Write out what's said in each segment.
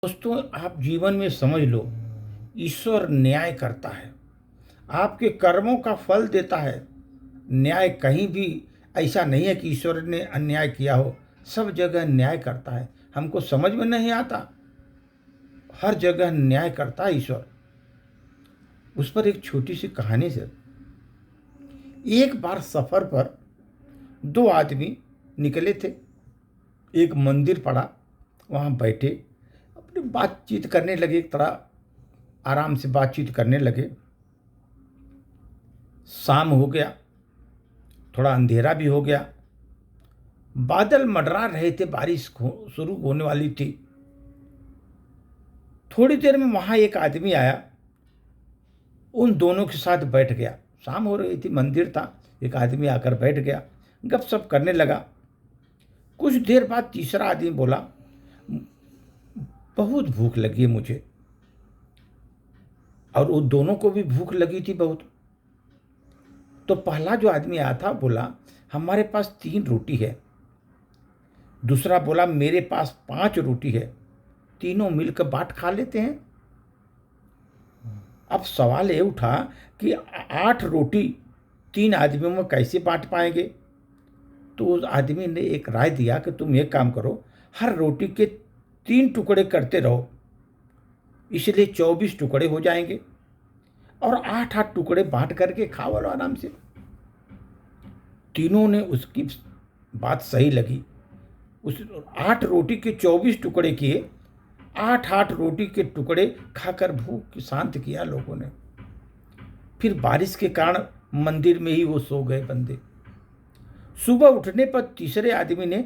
दोस्तों, आप जीवन में समझ लो, ईश्वर न्याय करता है, आपके कर्मों का फल देता है। न्याय कहीं भी ऐसा नहीं है कि ईश्वर ने अन्याय किया हो। सब जगह न्याय करता है। हमको समझ में नहीं आता, हर जगह न्याय करता है ईश्वर। उस पर एक छोटी सी कहानी से, एक बार सफ़र पर दो आदमी निकले थे। एक मंदिर पड़ा, वहाँ बैठे अपनी बातचीत करने लगे। एक तरह आराम से बातचीत करने लगे। शाम हो गया, थोड़ा अंधेरा भी हो गया, बादल मंडरा रहे थे, बारिश शुरू होने वाली थी। थोड़ी देर में वहाँ एक आदमी आया, उन दोनों के साथ बैठ गया। शाम हो रही थी, मंदिर था, एक आदमी आकर बैठ गया, गपशप करने लगा। कुछ देर बाद तीसरा आदमी बोला, बहुत भूख लगी है मुझे। और उन दोनों को भी भूख लगी थी बहुत। तो पहला जो आदमी आया था बोला, हमारे पास 3 रोटी है। दूसरा बोला, मेरे पास 5 रोटी है, तीनों मिलकर बांट खा लेते हैं। अब सवाल ये उठा कि 8 रोटी 3 आदमियों में कैसे बांट पाएंगे। तो उस आदमी ने एक राय दिया कि तुम एक काम करो, हर रोटी के 3 टुकड़े करते रहो, इसलिए 24 टुकड़े हो जाएंगे, और 8-8 टुकड़े बांट करके खाओ आराम से। तीनों ने उसकी बात सही लगी। उस 8 रोटी के 24 टुकड़े किए। 8-8 रोटी के टुकड़े खाकर भूख शांत किया लोगों ने। फिर बारिश के कारण मंदिर में ही वो सो गए बंदे। सुबह उठने पर तीसरे आदमी ने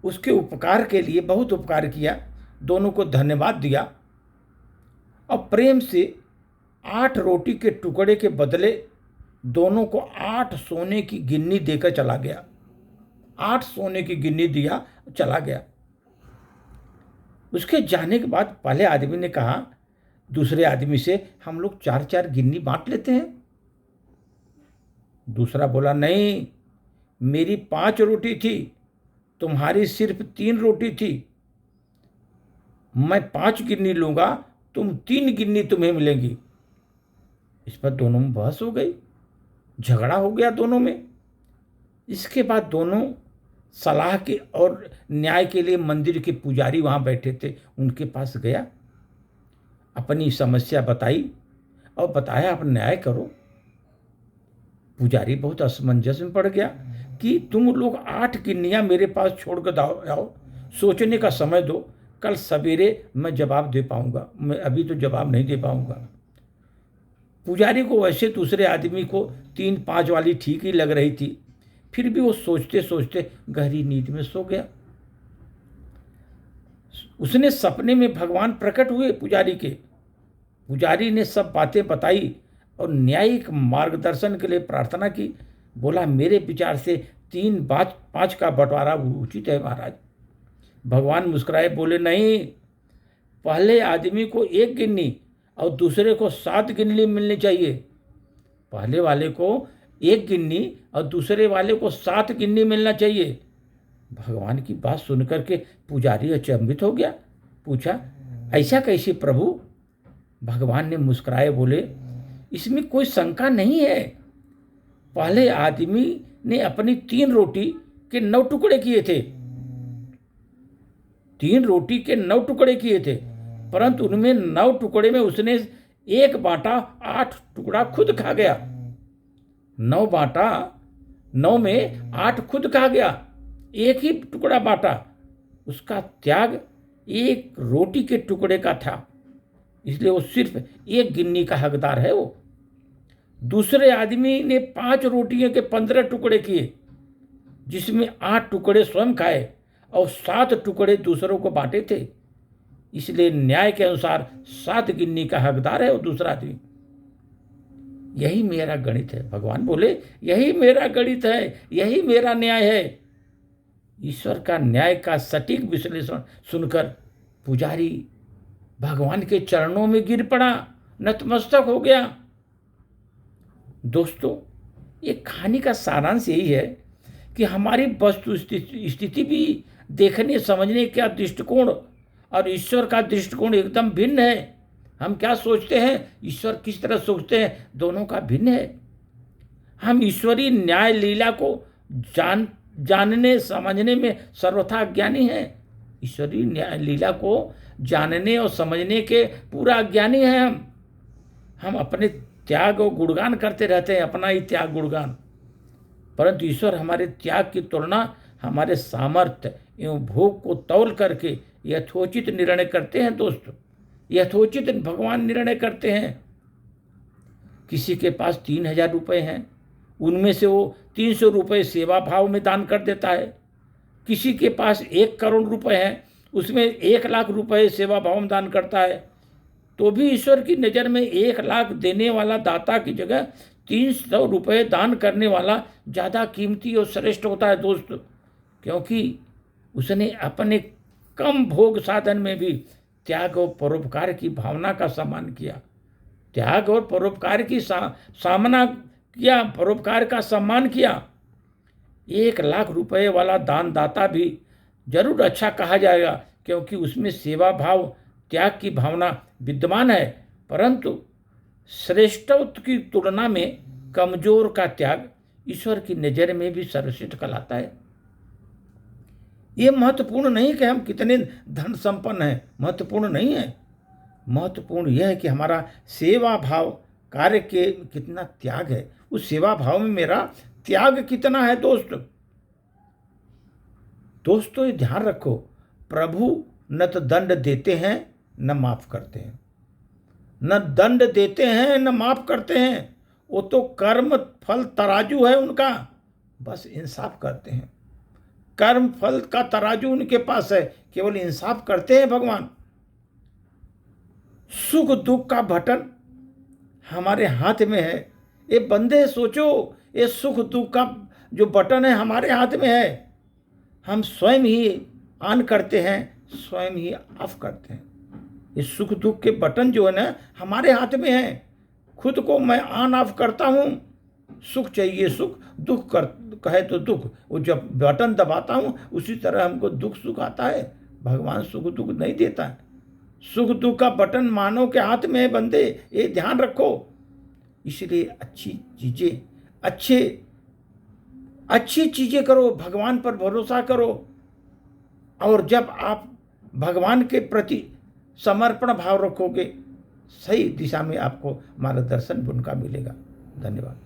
उसके उपकार के लिए बहुत उपकार किया, दोनों को धन्यवाद दिया और प्रेम से 8 रोटी के टुकड़े के बदले दोनों को 8 सोने की गिन्नी देकर चला गया। 8 सोने की गिन्नी दिया, चला गया। उसके जाने के बाद पहले आदमी ने कहा दूसरे आदमी से, हम लोग 4-4 गिन्नी बांट लेते हैं। दूसरा बोला, नहीं, मेरी 5 रोटी थी, तुम्हारी सिर्फ 3 रोटी थी। मैं 5 गिन्नी लूंगा, तुम 3 गिन्नी तुम्हें मिलेंगी। इस पर दोनों में बहस हो गई, झगड़ा हो गया दोनों में। इसके बाद दोनों सलाह के और न्याय के लिए मंदिर के पुजारी वहाँ बैठे थे, उनके पास गया, अपनी समस्या बताई और बताया आप न्याय करो। पुजारी बहुत असमंजस में पड़ गया कि तुम लोग 8 गिन्नियाँ मेरे पास छोड़ कर आओ, सोचने का समय दो, कल सवेरे मैं जवाब दे पाऊंगा, मैं अभी तो जवाब नहीं दे पाऊंगा। पुजारी को वैसे दूसरे आदमी को 3-5 वाली ठीक ही लग रही थी, फिर भी वो सोचते सोचते गहरी नींद में सो गया। उसने सपने में भगवान प्रकट हुए पुजारी के। पुजारी ने सब बातें बताई और न्यायिक मार्गदर्शन के लिए प्रार्थना की। बोला, मेरे विचार से 3-5 का बंटवारा उचित है महाराज। भगवान मुस्कुराए, बोले, नहीं, पहले आदमी को 1 गिन्नी और दूसरे को 7 गिन्नी मिलनी चाहिए। पहले वाले को 1 गिन्नी और दूसरे वाले को 7 गिन्नी मिलना चाहिए। भगवान की बात सुनकर के पुजारी अचंभित हो गया, पूछा, ऐसा कैसे प्रभु? भगवान ने मुस्कुराए, बोले, इसमें कोई शंका नहीं है। पहले आदमी ने अपनी 3 रोटी के 9 टुकड़े किए थे। 3 रोटी के 9 टुकड़े किए थे, परंतु उनमें 9 टुकड़े में उसने 1 बांटा, 8 टुकड़ा खुद खा गया। 9 बांटा, 9 में 8 खुद खा गया, 1 ही टुकड़ा बांटा। उसका त्याग 1 रोटी के टुकड़े का था, इसलिए वो सिर्फ 1 गिन्नी का हकदार है वो। दूसरे आदमी ने 5 रोटियों के 15 टुकड़े किए, जिसमें 8 टुकड़े स्वयं खाए और 7 टुकड़े दूसरों को बांटे थे, इसलिए न्याय के अनुसार 7 गिन्नी का हकदार है वो दूसरा आदमी। यही मेरा गणित है। भगवान बोले, यही मेरा गणित है, यही मेरा न्याय है। ईश्वर का न्याय का सटीक विश्लेषण सुनकर पुजारी भगवान के चरणों में गिर पड़ा, नतमस्तक हो गया। दोस्तों, ये कहानी का सारांश यही है कि हमारी वस्तु स्थिति भी देखने समझने का दृष्टिकोण और ईश्वर का दृष्टिकोण एकदम भिन्न है। हम क्या सोचते हैं, ईश्वर किस तरह सोचते हैं, दोनों का भिन्न है। हम ईश्वरीय न्याय लीला को जानने समझने में सर्वथा अज्ञानी हैं। ईश्वरीय न्याय लीला को जानने और समझने के पूरा अज्ञानी हैं हम अपने त्याग और गुणगान करते रहते हैं, अपना ही त्याग गुणगान। परंतु ईश्वर हमारे त्याग की तुलना हमारे सामर्थ्य एवं भोग को तौल करके यथोचित निर्णय करते हैं। दोस्तों, यथोचित भगवान निर्णय करते हैं। किसी के पास 3,000 रुपये हैं, उनमें से वो 300 रुपये सेवा भाव में दान कर देता है। किसी के पास 1 करोड़ रुपए हैं, उसमें 1 लाख रुपए सेवा भाव में दान करता है। तो भी ईश्वर की नज़र में 1 लाख देने वाला दाता की जगह 300 रुपये दान करने वाला ज़्यादा कीमती और श्रेष्ठ होता है दोस्त। क्योंकि उसने अपने कम भोग साधन में भी त्याग और परोपकार की भावना का सम्मान किया। त्याग और परोपकार की सामना किया, परोपकार का सम्मान किया। 1 लाख रुपए वाला दान दाता भी जरूर अच्छा कहा जाएगा, क्योंकि उसमें सेवा भाव त्याग की भावना विद्यमान है। परंतु श्रेष्ठत्व की तुलना में कमजोर का त्याग ईश्वर की नज़र में भी सर्वश्रेष्ठ कहलाता है। ये महत्वपूर्ण नहीं कि हम कितने धन संपन्न हैं, महत्वपूर्ण नहीं है। महत्वपूर्ण यह है कि हमारा सेवा भाव कार्य के कितना त्याग है, उस सेवा भाव में मेरा त्याग कितना है। दोस्तों ये ध्यान रखो, प्रभु न तो दंड देते हैं न माफ करते हैं, न दंड देते हैं न माफ करते हैं। वो तो कर्म फल तराजू है उनका, बस इंसाफ करते हैं। कर्म फल का तराजू उनके पास है, केवल इंसाफ करते हैं भगवान। सुख दुख का बटन हमारे हाथ में है। ये बंदे सोचो, ये सुख दुख का जो बटन है हमारे हाथ में है। हम स्वयं ही ऑन करते हैं, स्वयं ही ऑफ करते हैं। ये सुख दुख के बटन जो है ना हमारे हाथ में है। खुद को मैं ऑन ऑफ करता हूँ, सुख चाहिए सुख, दुख कहे तो दुख, वो जब बटन दबाता हूँ उसी तरह हमको दुख सुख आता है। भगवान सुख दुख नहीं देता है। सुख दुख का बटन मानव के हाथ में है बंदे, ये ध्यान रखो। इसलिए अच्छी चीज़ें करो, भगवान पर भरोसा करो। और जब आप भगवान के प्रति समर्पण भाव रखोगे, सही दिशा में आपको मार्गदर्शन उनका मिलेगा। धन्यवाद।